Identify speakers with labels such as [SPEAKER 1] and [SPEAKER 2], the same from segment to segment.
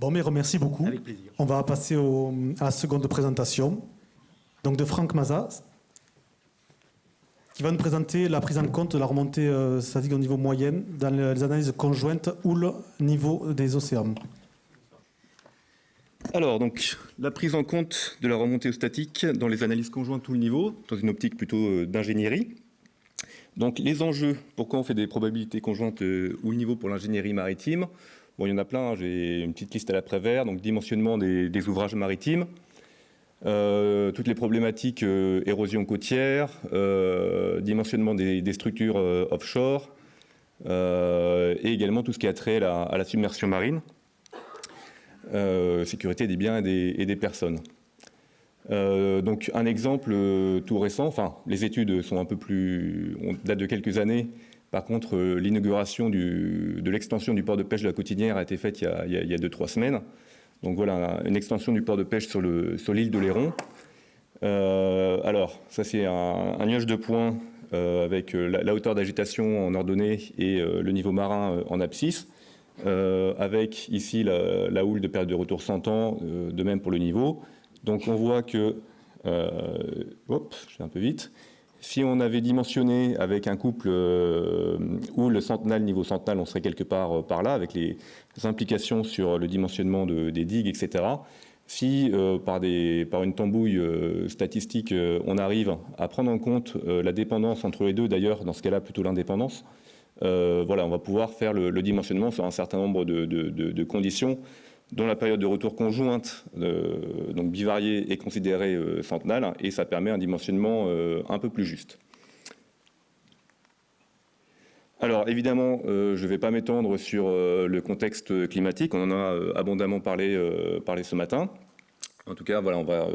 [SPEAKER 1] Bon, mais remercie beaucoup.
[SPEAKER 2] Avec plaisir.
[SPEAKER 1] On va passer à la seconde présentation, donc de Franck Mazas, qui va nous présenter la prise en compte de la remontée statique au niveau moyen dans les analyses conjointes houle niveau des océans.
[SPEAKER 3] Alors, donc, la prise en compte de la remontée statique dans les analyses conjointes houle niveau, dans une optique plutôt d'ingénierie. Donc, les enjeux, pourquoi on fait des probabilités conjointes houle niveau pour l'ingénierie maritime? Bon, il y en a plein, j'ai une petite liste à l'après-vert, donc dimensionnement des ouvrages maritimes, toutes les problématiques érosion côtière, dimensionnement des structures offshore, et également tout ce qui a trait à la submersion marine, sécurité des biens et des personnes. Donc un exemple tout récent, enfin les études sont un peu plus, on date de quelques années. Par contre, l'inauguration de l'extension du port de pêche de la Cotinière a été faite il y a 2-3 semaines. Donc voilà, une extension du port de pêche sur l'île d'Oléron. Alors, ça c'est un nuage de points avec la hauteur d'agitation en ordonnée et le niveau marin en abscisse. Avec ici la houle de période de retour 100 ans, de même pour le niveau. Donc on voit que, hop, je vais un peu vite. Si on avait dimensionné avec un couple houle centenal, niveau centenal, on serait quelque part par là, avec les implications sur le dimensionnement des digues, etc. Si par une tambouille statistique, on arrive à prendre en compte la dépendance entre les deux, d'ailleurs, dans ce cas-là, plutôt l'indépendance, voilà, on va pouvoir faire le dimensionnement sur un certain nombre de conditions dont la période de retour conjointe, donc bivariée, est considérée centenale, et ça permet un dimensionnement un peu plus juste. Alors évidemment, je ne vais pas m'étendre sur le contexte climatique, on en a abondamment parlé ce matin. En tout cas, voilà, on va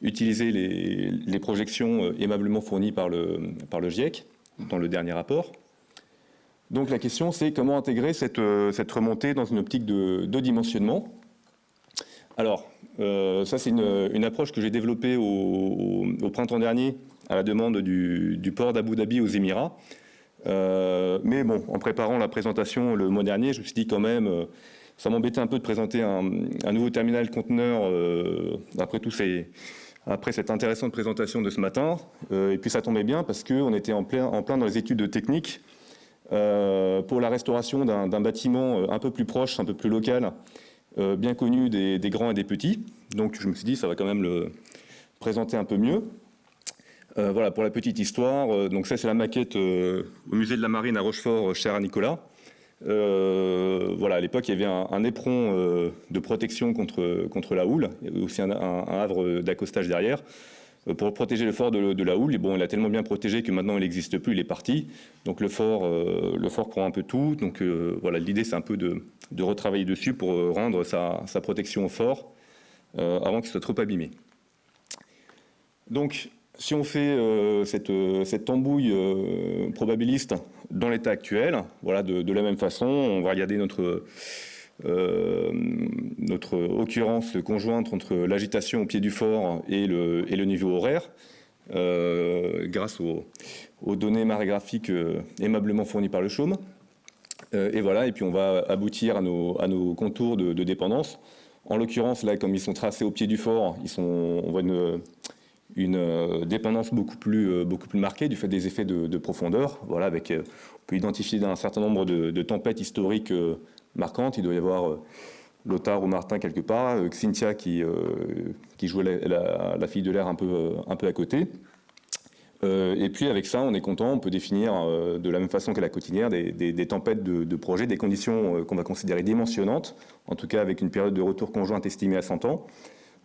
[SPEAKER 3] utiliser les projections aimablement fournies par le GIEC dans le dernier rapport. Donc la question, c'est comment intégrer cette remontée dans une optique de dimensionnement. Alors, ça c'est une approche que j'ai développée au printemps dernier à la demande du port d'Abu Dhabi aux Émirats. Mais bon, en préparant la présentation le mois dernier, je me suis dit quand même, ça m'embêtait un peu de présenter un nouveau terminal conteneur après cette intéressante présentation de ce matin. Et puis ça tombait bien parce qu'on était en plein dans les études techniques pour la restauration d'un bâtiment un peu plus proche, un peu plus local, bien connu des grands et des petits. Donc je me suis dit, ça va quand même le présenter un peu mieux. Voilà, pour la petite histoire, donc ça c'est la maquette au musée de la Marine à Rochefort, cher à Nicolas. Voilà, à l'époque, il y avait un éperon de protection contre la houle, et aussi un havre d'accostage derrière. Pour protéger le fort de la houle, et bon, il a tellement bien protégé que maintenant il n'existe plus, il est parti. Donc le fort prend un peu tout. Donc voilà, l'idée c'est un peu de retravailler dessus pour rendre sa protection au fort avant qu'il soit trop abîmé. Donc si on fait cette tambouille probabiliste dans l'état actuel, voilà, de la même façon, on va regarder notre occurrence conjointe entre l'agitation au pied du fort et le niveau horaire, grâce aux données marégraphiques aimablement fournies par le CHUM. Et voilà, et puis on va aboutir à nos contours de dépendance. En l'occurrence, là, comme ils sont tracés au pied du fort, on voit une dépendance beaucoup plus marquée du fait des effets de profondeur. Voilà, on peut identifier un certain nombre de tempêtes historiques marquantes. Il doit y avoir Lothar ou Martin quelque part, Xynthia qui jouait la fille de l'air un peu à côté. Et puis avec ça, on est content, on peut définir de la même façon qu'à la Cotinière des tempêtes de projet, des conditions qu'on va considérer dimensionnantes, en tout cas avec une période de retour conjointe estimée à 100 ans.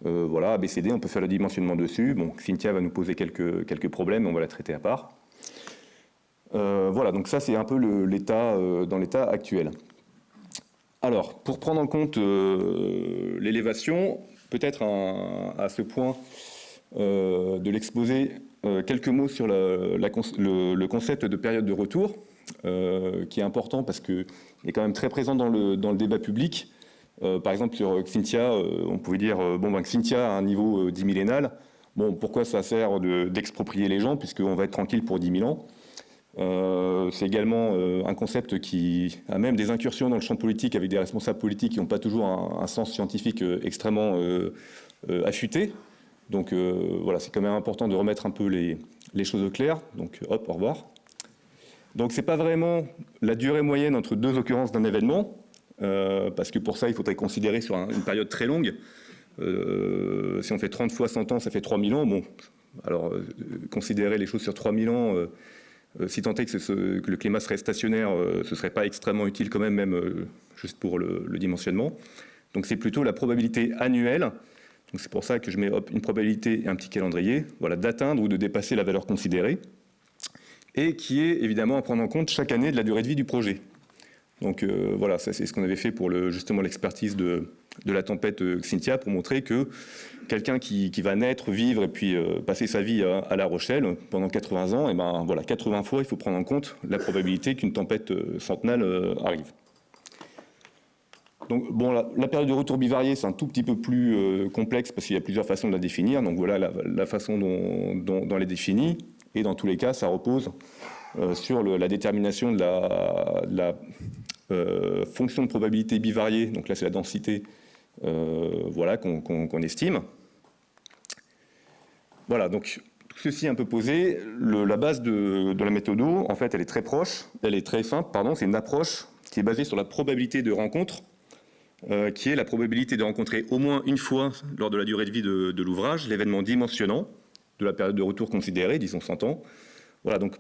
[SPEAKER 3] Voilà, ABCD, on peut faire le dimensionnement dessus. Bon, Xynthia va nous poser quelques problèmes, on va la traiter à part. Voilà, donc ça c'est un peu l'état dans l'état actuel. Alors, pour prendre en compte l'élévation, peut-être à ce point de l'exposé, quelques mots sur le concept de période de retour, qui est important parce qu'il est quand même très présent dans le débat public. Par exemple, sur Xynthia, on pouvait dire Xynthia a un niveau 10 millénal. Bon, pourquoi ça sert d'exproprier les gens, puisqu'on va être tranquille pour 10 000 ans. C'est également un concept qui a même des incursions dans le champ politique avec des responsables politiques qui n'ont pas toujours un sens scientifique extrêmement affûté. Donc voilà, c'est quand même important de remettre un peu les choses au clair. Donc hop, au revoir. Donc c'est pas vraiment la durée moyenne entre deux occurrences d'un événement, parce que pour ça, il faudrait considérer sur une période très longue. Si on fait 30 fois 100 ans, ça fait 3000 ans. Bon, alors considérer les choses sur 3000 ans, si tant est que le climat serait stationnaire, ce ne serait pas extrêmement utile quand même juste pour le dimensionnement. Donc c'est plutôt la probabilité annuelle. Donc c'est pour ça que je mets une probabilité et un petit calendrier, voilà, d'atteindre ou de dépasser la valeur considérée, et qui est évidemment à prendre en compte chaque année de la durée de vie du projet. Donc voilà, ça c'est ce qu'on avait fait pour justement l'expertise de la tempête Xynthia, pour montrer que quelqu'un qui va naître, vivre et puis passer sa vie à La Rochelle pendant 80 ans, et ben voilà, 80 fois il faut prendre en compte la probabilité qu'une tempête centennale arrive. Donc bon, la période de retour bivarié, c'est un tout petit peu plus complexe parce qu'il y a plusieurs façons de la définir. Donc voilà la façon dont elle est définie, et dans tous les cas, ça repose sur la détermination de la fonction de probabilité bivariée. Donc là, c'est la densité, voilà, qu'on estime. Voilà, donc tout ceci un peu posé. La base de la méthode, en fait, elle est très proche, elle est très simple, pardon. C'est une approche qui est basée sur la probabilité de rencontre, qui est la probabilité de rencontrer au moins une fois lors de la durée de vie de l'ouvrage l'événement dimensionnant de la période de retour considérée, disons 100 ans. Voilà, donc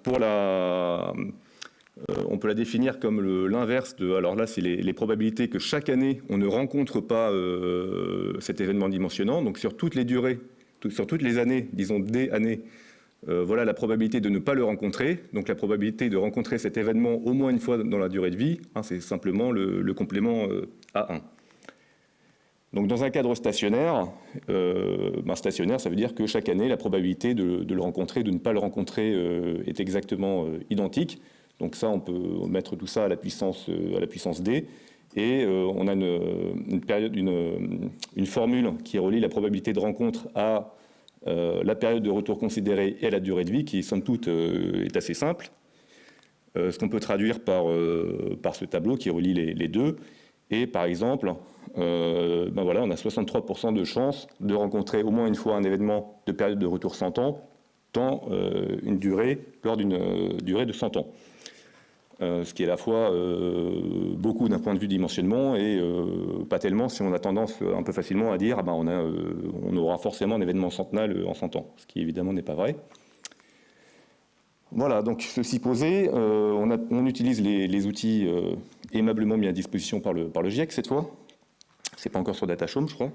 [SPEAKER 3] on peut la définir comme l'inverse de... Alors là, c'est les probabilités que chaque année, on ne rencontre pas cet événement dimensionnant. Donc sur toutes les durées, sur toutes les années, disons des années, voilà la probabilité de ne pas le rencontrer. Donc la probabilité de rencontrer cet événement au moins une fois dans la durée de vie, hein, c'est simplement le complément A1. Donc dans un cadre stationnaire, stationnaire, ça veut dire que chaque année, la probabilité de le rencontrer, de ne pas le rencontrer est exactement identique. Donc ça, on peut mettre tout ça à la puissance D. Et on a une formule qui relie la probabilité de rencontre à la période de retour considérée et à la durée de vie, qui, somme toute, est assez simple. Ce qu'on peut traduire par ce tableau qui relie les deux. Et par exemple, voilà, on a 63% de chances de rencontrer au moins une fois un événement de période de retour 100 ans lors d'une durée de 100 ans. Ce qui est à la fois beaucoup d'un point de vue dimensionnement et pas tellement si on a tendance un peu facilement à dire on aura forcément un événement centennal en 100 ans, ce qui évidemment n'est pas vrai. Voilà, donc ceci posé, on utilise les outils aimablement mis à disposition par le GIEC cette fois. C'est pas encore sur Datashome, je crois.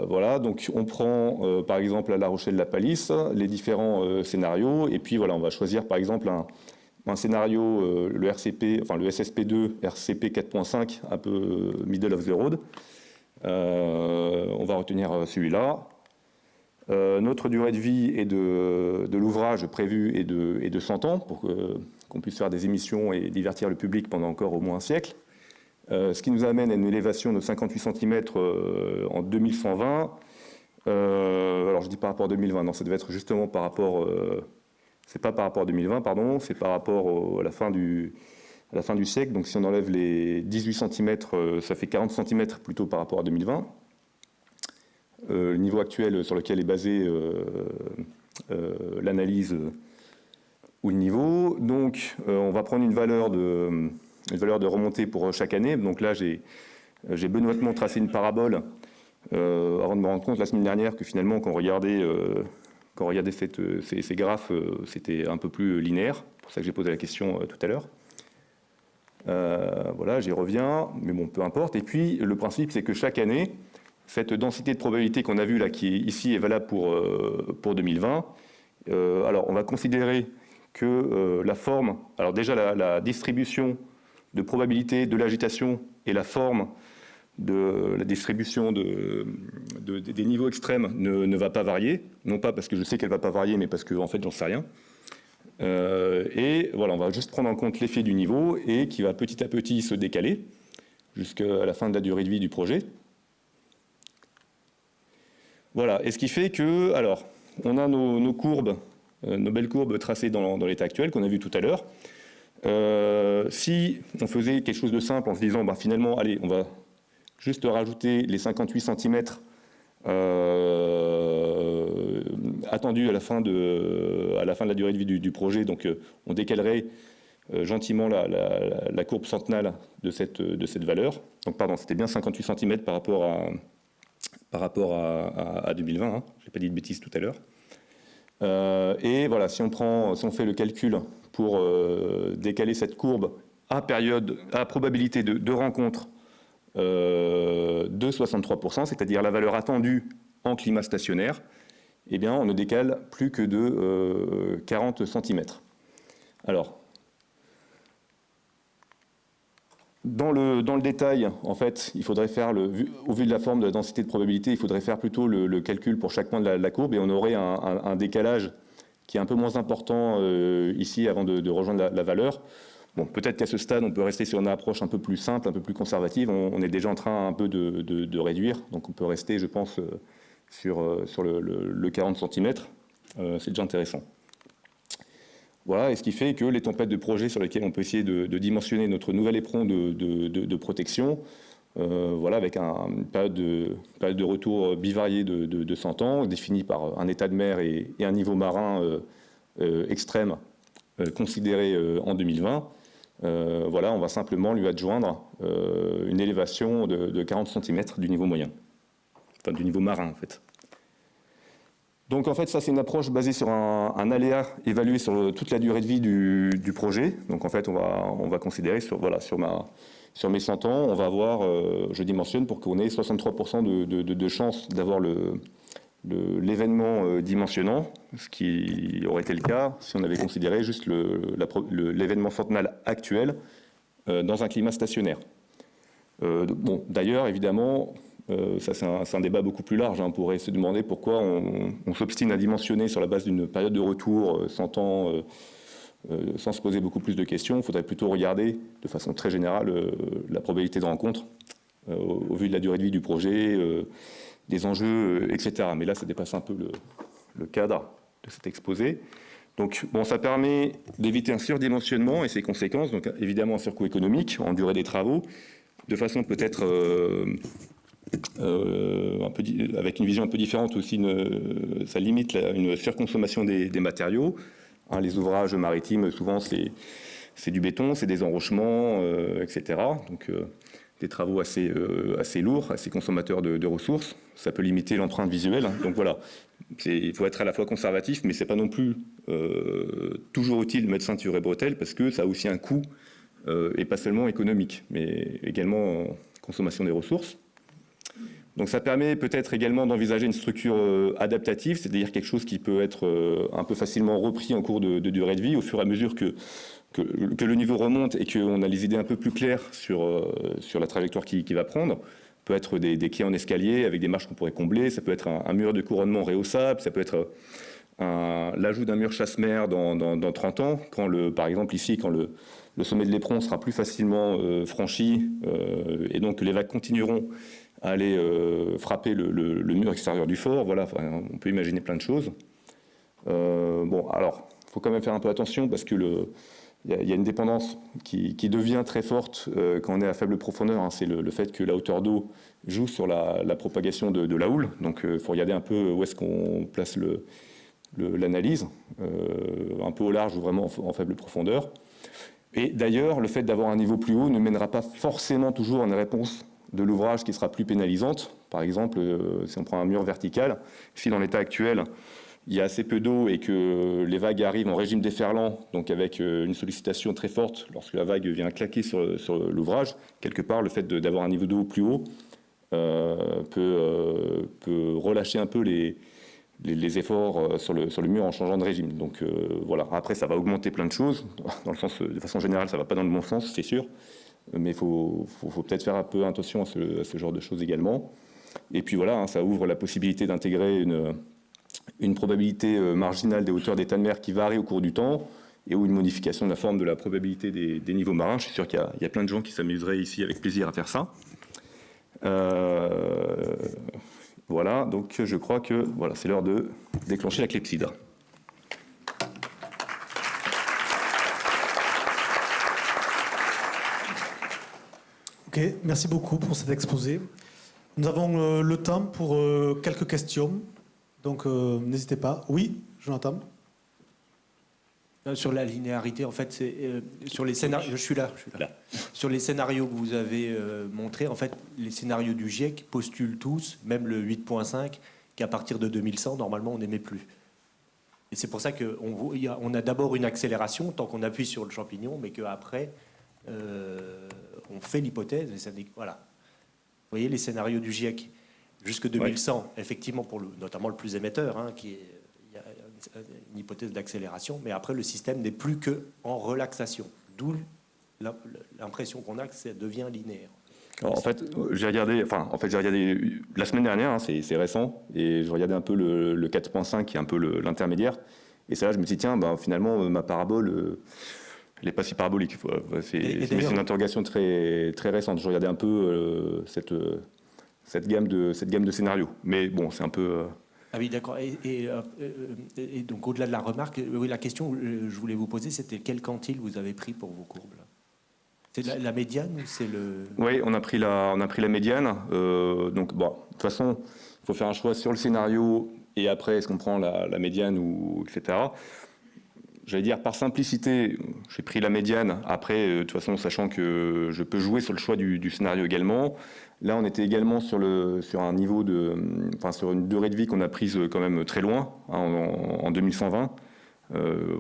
[SPEAKER 3] Voilà, donc on prend par exemple à La Rochelle-la Palisse les différents scénarios, et puis voilà, on va choisir par exemple un scénario, le RCP, enfin le SSP2, RCP 4.5, un peu middle of the road. On va retenir celui-là. Notre durée de vie est de l'ouvrage prévu est de 100 ans pour qu'on puisse faire des émissions et divertir le public pendant encore au moins un siècle. Ce qui nous amène à une élévation de 58 cm en 2120. Alors je dis par rapport à 2020, non, ça devait être justement par rapport... c'est pas par rapport à 2020, pardon, c'est par rapport à la fin du siècle. Donc si on enlève les 18 cm, ça fait 40 cm plutôt par rapport à 2020. Le niveau actuel sur lequel est basée l'analyse ou le niveau. Donc on va prendre une valeur de remontée pour chaque année. Donc là, j'ai benoîtement tracé une parabole avant de me rendre compte la semaine dernière que finalement, quand on regardait ces graphes, c'était un peu plus linéaire. C'est pour ça que j'ai posé la question tout à l'heure. Voilà, j'y reviens, mais bon, peu importe. Et puis, le principe, c'est que chaque année, cette densité de probabilité qu'on a vue là, qui ici est valable pour 2020, alors on va considérer que la forme, alors déjà la distribution de probabilité de l'agitation et la forme de la distribution des niveaux extrêmes ne va pas varier, non pas parce que je sais qu'elle ne va pas varier, mais parce que en fait j'en sais rien. Et voilà, on va juste prendre en compte l'effet du niveau et qui va petit à petit se décaler jusqu'à la fin de la durée de vie du projet. Voilà, et ce qui fait que, alors, on a nos courbes nos belles courbes tracées dans l'état actuel qu'on a vu tout à l'heure. Si on faisait quelque chose de simple en se disant finalement, allez, on va juste rajouter les 58 cm attendus à la fin de la durée de vie du projet, donc on décalerait gentiment la courbe centenale de cette valeur. Donc pardon, c'était bien 58 cm par rapport à 2020, hein. Je n'ai pas dit de bêtises tout à l'heure. Et voilà, si on fait le calcul pour décaler cette courbe à probabilité de rencontre de 63%, c'est-à-dire la valeur attendue en climat stationnaire, eh bien on ne décale plus que de 40 cm. Alors, dans le détail, en fait, il faudrait faire, au vu de la forme de la densité de probabilité, il faudrait faire plutôt le calcul pour chaque point de la courbe et on aurait un décalage qui est un peu moins important ici avant de rejoindre la valeur. Bon, peut-être qu'à ce stade, on peut rester sur une approche un peu plus simple, un peu plus conservative. On est déjà en train un peu de réduire, donc on peut rester, je pense, sur le 40 cm. C'est déjà intéressant. Voilà, et ce qui fait que les tempêtes de projet sur lesquelles on peut essayer de dimensionner notre nouvel éperon de protection, voilà, avec une période de retour bivariée de 100 ans, définie par un état de mer et un niveau marin extrême considéré en 2020. Voilà, on va simplement lui adjoindre une élévation de 40 cm du niveau moyen, enfin du niveau marin en fait. Donc en fait, ça c'est une approche basée sur un aléa évalué sur toute la durée de vie du projet. Donc en fait, on va considérer sur mes 100 ans, on va avoir, je dimensionne pour qu'on ait 63% de chance d'avoir l'événement dimensionnant, ce qui aurait été le cas si on avait considéré juste l'événement centenal actuel dans un climat stationnaire. Bon, d'ailleurs, évidemment, ça c'est un débat beaucoup plus large. On pourrait se demander pourquoi on s'obstine à dimensionner sur la base d'une période de retour 100 ans sans se poser beaucoup plus de questions. Il faudrait plutôt regarder de façon très générale la probabilité de rencontre au vu de la durée de vie du projet, des enjeux, etc. Mais là, ça dépasse un peu le cadre de cet exposé. Donc, bon, ça permet d'éviter un surdimensionnement et ses conséquences, donc évidemment un surcoût économique en durée des travaux, de façon peut-être avec une vision un peu différente aussi, ça limite une surconsommation des matériaux. Hein, les ouvrages maritimes, souvent, c'est du béton, c'est des enrochements, etc. Donc, des travaux assez lourds, assez consommateurs de ressources. Ça peut limiter l'empreinte visuelle. Donc voilà, il faut être à la fois conservatif, mais c'est pas non plus toujours utile de mettre ceinture et bretelles parce que ça a aussi un coût, et pas seulement économique, mais également en consommation des ressources. Donc ça permet peut-être également d'envisager une structure adaptative, c'est-à-dire quelque chose qui peut être un peu facilement repris en cours de durée de vie au fur et à mesure que le niveau remonte et qu'on a les idées un peu plus claires sur la trajectoire qu'il va prendre. Ça peut être des quais en escalier avec des marches qu'on pourrait combler, ça peut être un mur de couronnement rehaussable, ça peut être l'ajout d'un mur chasse-mer dans 30 ans, par exemple ici, quand le sommet de l'éperon sera plus facilement franchi et donc que les vagues continueront à aller frapper le mur extérieur du fort. Voilà, enfin, on peut imaginer plein de choses. Bon, alors, il faut quand même faire un peu attention parce que il y a une dépendance qui devient très forte quand on est à faible profondeur. Hein. C'est le fait que la hauteur d'eau joue sur la propagation de la houle. Donc, il faut regarder un peu où est-ce qu'on place l'analyse, un peu au large ou vraiment en faible profondeur. Et d'ailleurs, le fait d'avoir un niveau plus haut ne mènera pas forcément toujours à une réponse de l'ouvrage qui sera plus pénalisante. Par exemple, si on prend un mur vertical, si dans l'état actuel, il y a assez peu d'eau et que les vagues arrivent en régime déferlant, donc avec une sollicitation très forte, lorsque la vague vient claquer sur l'ouvrage, quelque part, le fait d'avoir un niveau d'eau plus haut peut relâcher un peu les efforts sur le mur en changeant de régime. Donc voilà. Après, ça va augmenter plein de choses. Dans le sens, de façon générale, ça ne va pas dans le bon sens, c'est sûr. Mais il faut peut-être faire un peu attention à ce genre de choses également. Et puis voilà, hein, ça ouvre la possibilité d'intégrer une probabilité marginale des hauteurs d'état de mer qui varie au cours du temps, et ou une modification de la forme de la probabilité des niveaux marins. Je suis sûr qu'il y a plein de gens qui s'amuseraient ici avec plaisir à faire ça. Voilà, donc je crois que voilà, c'est l'heure de déclencher la clepsydre.
[SPEAKER 1] Ok, merci beaucoup pour cet exposé. Nous avons le temps pour quelques questions, donc n'hésitez pas. Oui, Jonathan?
[SPEAKER 2] Sur la linéarité, en fait, c'est sur les scénarios. Je suis là. Sur les scénarios que vous avez montrés, en fait, les scénarios du GIEC postulent tous, même le 8.5, qu'à partir de 2100, normalement, on n'émet plus. Et c'est pour ça qu'on a d'abord une accélération tant qu'on appuie sur le champignon, mais qu'après, on fait l'hypothèse. Et ça, voilà. Vous voyez les scénarios du GIEC jusque 2100, effectivement, pour notamment le plus émetteur, hein, qui est une hypothèse d'accélération, mais après le système n'est plus qu'en relaxation, d'où l'impression qu'on a que ça devient linéaire.
[SPEAKER 3] Alors, en fait, j'ai regardé la semaine dernière, hein, c'est récent, et je regardais un peu le 4.5 qui est un peu l'intermédiaire, et c'est là je me suis dit tiens, finalement ma parabole, elle n'est pas si parabolique. C'est une interrogation très très récente. Je regardais un peu cette gamme de scénarios, mais bon, c'est un peu
[SPEAKER 2] Ah oui, d'accord. Et donc, au-delà de la remarque, oui, la question que je voulais vous poser, c'était quel quantile vous avez pris pour vos courbes là? C'est la médiane ou c'est le...
[SPEAKER 3] Oui, on a pris la médiane. Donc, bon, de toute façon, il faut faire un choix sur le scénario et après, est-ce qu'on prend la médiane ou etc. J'allais dire, par simplicité, j'ai pris la médiane. Après, de toute façon, sachant que je peux jouer sur le choix du scénario également. Là, on était également sur un niveau sur une durée de vie qu'on a prise quand même très loin, hein, en 2120.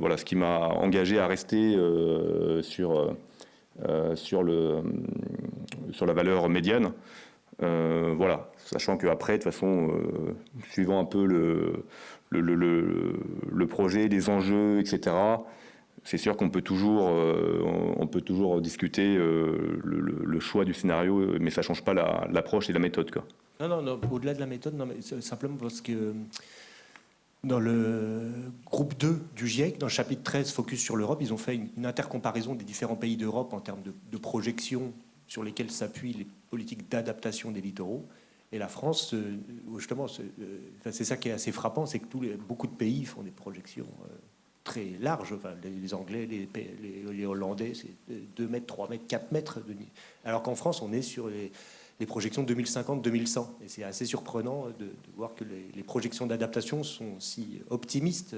[SPEAKER 3] Voilà, ce qui m'a engagé à rester sur la valeur médiane. Voilà, sachant qu'après, de toute façon, suivant un peu le projet, les enjeux, etc., c'est sûr qu'on peut toujours discuter le choix du scénario, mais ça ne change pas l'approche et la méthode, quoi.
[SPEAKER 2] Non, au-delà de la méthode, non, mais simplement parce que dans le groupe 2 du GIEC, dans le chapitre 13, Focus sur l'Europe, ils ont fait une intercomparaison des différents pays d'Europe en termes de projections sur lesquelles s'appuient les politiques d'adaptation des littoraux. Et la France, justement, c'est ça qui est assez frappant, c'est que beaucoup de pays font des projections très larges. Enfin, les Anglais, les Hollandais, c'est 2 mètres, 3 mètres, 4 mètres. Alors qu'en France, on est sur les projections 2050-2100. Et c'est assez surprenant de voir que les projections d'adaptation sont si optimistes.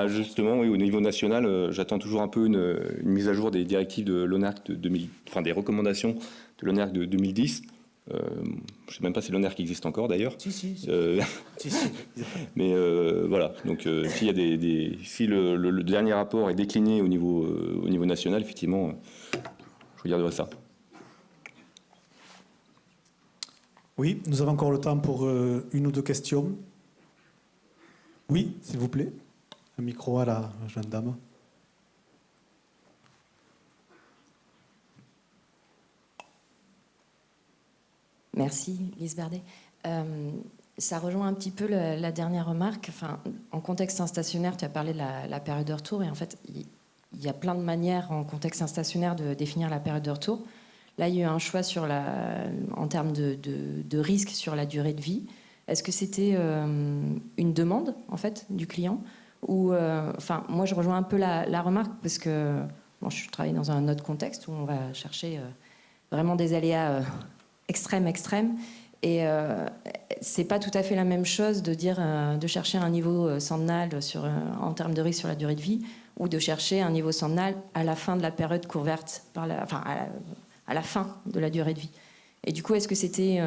[SPEAKER 3] Justement, oui, au niveau national, j'attends toujours un peu une mise à jour des directives de l'ONERC des recommandations de l'ONERC de 2010. Je ne sais même pas si l'ONERC existe encore d'ailleurs.
[SPEAKER 2] Si.
[SPEAKER 3] Mais voilà, donc si le dernier rapport est décliné au niveau national, effectivement, je regarderai ça.
[SPEAKER 1] Oui, nous avons encore le temps pour une ou deux questions. Oui, s'il vous plaît. Un micro à la jeune dame.
[SPEAKER 4] Merci, Lise Berdet. Ça rejoint un petit peu la dernière remarque. Enfin, en contexte instationnaire, tu as parlé de la période de retour. Et en fait, il y a plein de manières en contexte instationnaire de définir la période de retour. Là, il y a eu un choix en termes de risque sur la durée de vie. Est-ce que c'était une demande, en fait, du client ou, moi, je rejoins un peu la remarque parce que je travaille dans un autre contexte où on va chercher vraiment des aléas extrêmes. Et c'est pas tout à fait la même chose de dire de chercher un niveau centenal en termes de risque sur la durée de vie ou de chercher un niveau centenal à la fin de la période couverte à la fin de la durée de vie. Et du coup, est-ce que c'était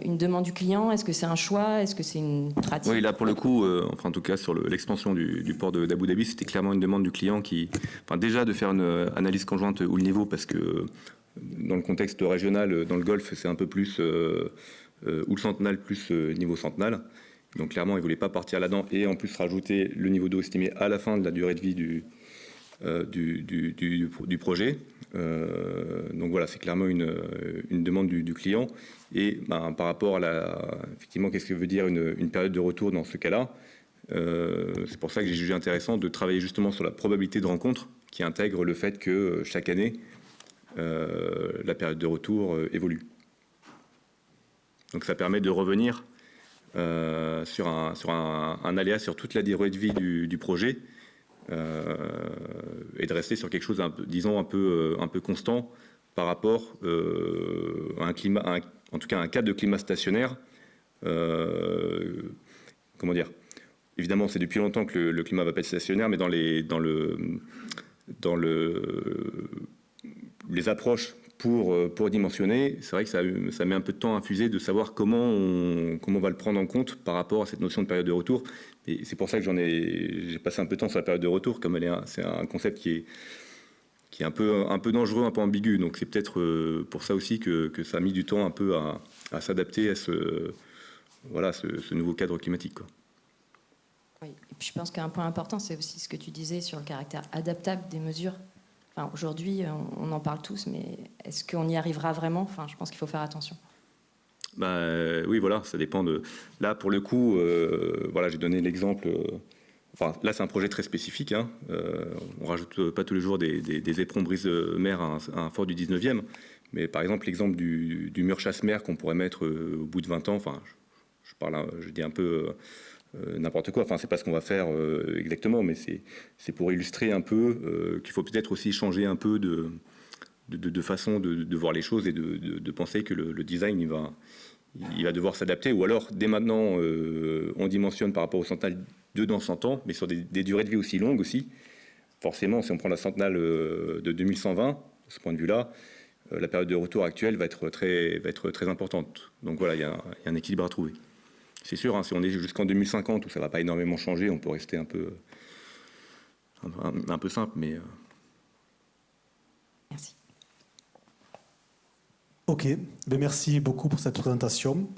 [SPEAKER 4] une demande du client? Est-ce que c'est un choix? Est-ce que c'est une pratique?
[SPEAKER 3] Oui, là, pour le coup, en tout cas, sur l'expansion du port d'Abu Dhabi, c'était clairement une demande du client déjà de faire une analyse conjointe ou le niveau, parce que dans le contexte régional, dans le Golfe, c'est un peu plus ou le centenal plus niveau centenal. Donc, clairement, ils ne voulaient pas partir là-dedans et en plus rajouter le niveau d'eau estimé à la fin de la durée de vie du projet. Donc voilà, c'est clairement une demande du client. Et par rapport à effectivement, qu'est-ce que veut dire une période de retour dans ce cas-là, c'est pour ça que j'ai jugé intéressant de travailler justement sur la probabilité de rencontre qui intègre le fait que chaque année, la période de retour évolue. Donc ça permet de revenir sur un aléa sur toute la durée de vie du projet, et de rester sur quelque chose un peu constant par rapport à un climat, en tout cas un cadre de climat stationnaire. Comment dire ? Évidemment, c'est depuis longtemps que le climat va pas être stationnaire, mais dans les approches pour dimensionner, c'est vrai que ça met un peu de temps à infuser de savoir comment on va le prendre en compte par rapport à cette notion de période de retour. Et c'est pour ça que j'ai passé un peu de temps sur la période de retour, comme c'est un concept qui est un peu dangereux, un peu ambigu. Donc c'est peut-être pour ça aussi que ça a mis du temps un peu à s'adapter à ce nouveau cadre climatique, quoi.
[SPEAKER 4] Oui. Et puis je pense qu'un point important, c'est aussi ce que tu disais sur le caractère adaptable des mesures. Enfin, aujourd'hui, on en parle tous, mais est-ce qu'on y arrivera vraiment ? Enfin, je pense qu'il faut faire attention.
[SPEAKER 3] Oui, voilà, ça dépend de... Là, pour le coup, voilà, j'ai donné l'exemple... Enfin, là, c'est un projet très spécifique. Hein. On rajoute pas tous les jours des éperons brise-mer à un fort du 19e. Mais par exemple, l'exemple du mur chasse-mer qu'on pourrait mettre au bout de 20 ans, enfin, je dis un peu... n'importe quoi, enfin c'est pas ce qu'on va faire exactement, mais c'est pour illustrer un peu qu'il faut peut-être aussi changer un peu de façon de voir les choses et de penser que le design il va devoir s'adapter, ou alors dès maintenant on dimensionne par rapport au centenal de dans 100 ans, mais sur des durées de vie aussi longues aussi. Forcément, si on prend la centenale de 2120, de ce point de vue-là, la période de retour actuelle va être très importante. Donc voilà, il y a un équilibre à trouver. C'est sûr, hein, si on est jusqu'en 2050 où ça ne va pas énormément changer, on peut rester un peu simple, mais...
[SPEAKER 4] Merci.
[SPEAKER 1] Ok, merci beaucoup pour cette présentation.